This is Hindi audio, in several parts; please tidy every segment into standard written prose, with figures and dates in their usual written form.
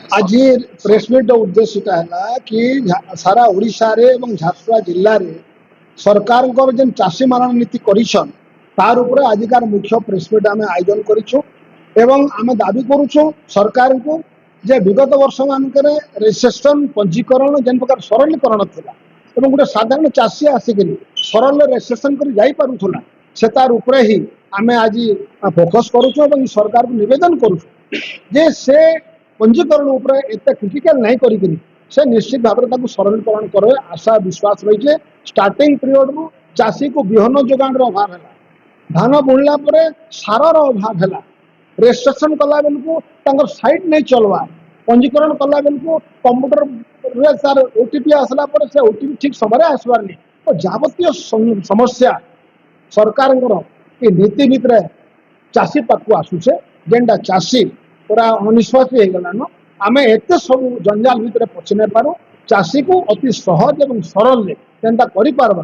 आज प्रेसमिट उद्देश्यटा है कि सारा ओडिशा रे एवं झारसुगुड़ा जिल्ला रे सरकार जेन चाषी मारण नीति करिछन तार उपरे आजिकार मुख्य प्रेसमिट आम आयोजन करिछु एवं आम दाबी करुछु सरकार को जे विगत वर्ष मानक रेजिस्ट्रेशन पंजीकरण जेन प्रकार सरलीकरण थिला एवं गोटे साधारण चाषी आसिक सरल रेजिस्ट्रेशन कर जाई पारुथला से तार उपरे ही आम आज फोकस करुछु एवं सरकार को निवेदन करुछु जे से पंजीकरण उपरे एत क्रिटिकल नहीं करी से निश्चित भाव में सरलीकरण करे आशा विश्वास रही है। स्टार्टिंग पीरियड रु चाषी को बिहन जोगाण अभाव है, धान बुणला सारर अभाव है, रेजिस्ट्रेशन कला बेलू साइट नहीं चलवा, पंजीकरण कला बेलू कंप्यूटर तार ओटीपी आसला से ओटीपी ठीक समय आसबार नहीं तो जावतीय समस्या सरकार नीति भितर चाषी पाक आसुचे जेनटा चाषी पूरा अनिश्वासी हो गलान आम एत सब जंजाल भितर पशि नहीं पारू चाषी को अति सहज और सरल जेनता कर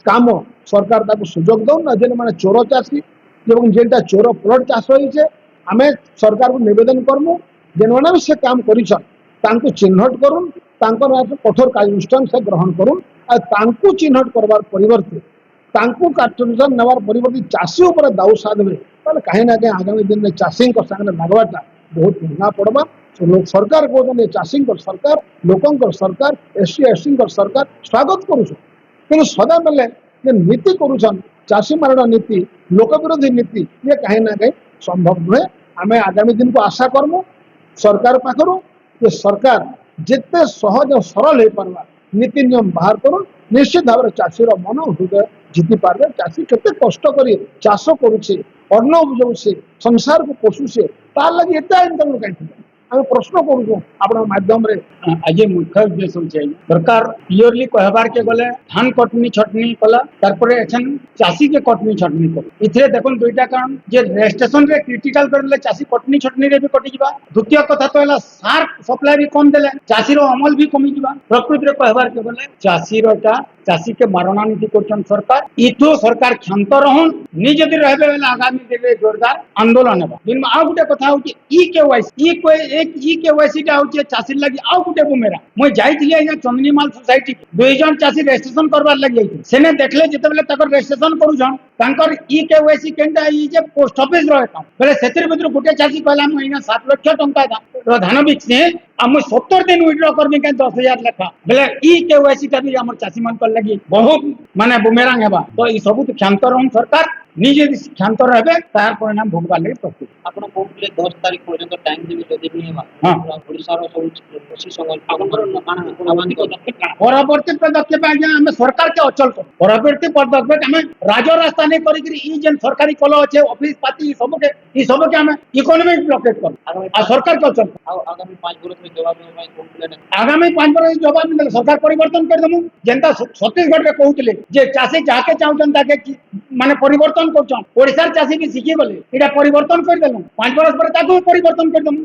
काम सरकार ताको सुजोग दौन जेन मैंने चोर चाषी जेनटा चोर प्लट चाष होइछे आम सरकार को निवेदन करमु जेन मैंने भी से काम कर चिन्हट करुन कठोर कार्यानुष्ठान से ग्रहण करुन आ चिन्हट करवार परिवर्ते कार्यानुष्ठान नेवार परिवर्ते चाषी उपर दाऊ साधे कहीं ना कहीं आगामी दिन में चाषी लगवाटा बहुत महंगा पड़वा सरकार कहते चाषी सरकार लोक सरकार एससी एसटी सरकार स्वागत करुछ कि सदा बेले नीति करुछन चाषी मारण नीति लोक विरोधी नीति ये कहीं ना कहीं संभव नुहे आम आगामी दिन को आशा करमु सरकार पाखर ये सरकार जिते सहज और सरल हो पार्बा नीति नियम बाहर करूँ निश्चित भाव में चाषीर मन हृदय जीति पारे चाषी केते कष्ट कर चाष करुचे अन्न उपजाऊे संसार को पोषुचे तार लगी एत इनकम कहीं आम प्रश्न करूँ आप माध्यम आज मुख्य उद्देश्य होचे सरकार क्लियरली कहबार के गले धान कटनी छटनी कला तारपरे एछन चाषी के कटनी छटनी कर इथे देखन दुईटा कारण जे रेजिस्ट्रेशन रे क्रिटिकल करले चाषी कटनी छटनी रे भी कटि जिबा द्वितीय कथा तो हला सार सप्लाई भी कम देले चाषी रो अमल भी कमी जिबा प्रकृति रे कहबार के गले चाषी रोटा चाषी के मारणा नीति करछन सरकार इथो सरकार क्षांत रहन नि जदि रहबे बेला आगामी देबे जोरदार आंदोलन हेबा दिन में आ गुटे कथा होची ई केवाईसी ई कोई एक ई केवाईसी टा होची चाषी लगी आ गुटे बुमेरा मैं जाइथिली आइना चंदनीमाल सोसाइटी दुई जन चाषी रेजिस्ट्रेशन करबार लगी जाइथिले सेने देखले जते बेले तकर रेजिस्ट्रेशन करूछन तांकर ई केवाईसी केनटा ई जे पोस्ट ऑफिस रो अकाउंट बेले सेतिर भितर गुटे चाषी कहला मैं इना 7 लाख टंका दा धान बिकसे हम 70 दिन विड्रॉ करबे के 10,000 लेखा बेले ई केवाईसी टा भी हमर चाषी मान कर लगी बहुत माने बुमेरांग हेबा तो ई सब क्षांत रहन सरकार निजे क्षांत रहबे तार परिणाम भोगबार लगे प्रस्तुत आपण कोले 10 तारिख पर्यंत टाइम देबे जदि भी हेबा हां ओडिसा रो सब कृषि संघ आपनकर काना आवानी को परवर्ती पदक्षेप आज्ञा हम सरकार के अचल कर परवर्ती पदक्षेप हम राजो रास्ता नहीं करी करी ई जेन सरकारी कल अछि ऑफिस पाती सब के हम इकोनॉमिक ब्लॉकेट कर आ सरकार के अचल आगामी 5 वर्ष में जवाब देबा कोन प्लान आगामी 5 वर्ष में जवाब देले सरकार परिवर्तन कर दमु जनता छत्तीसगढ़ रे कहउतले जे चाषी जाके चाहउछन ताके माने परिवर्तन करछन ओडिसा चाषी भी सिखि गले एटा परिवर्तन कर देलु 5 वर्ष पर ताको परिवर्तन कर दमु।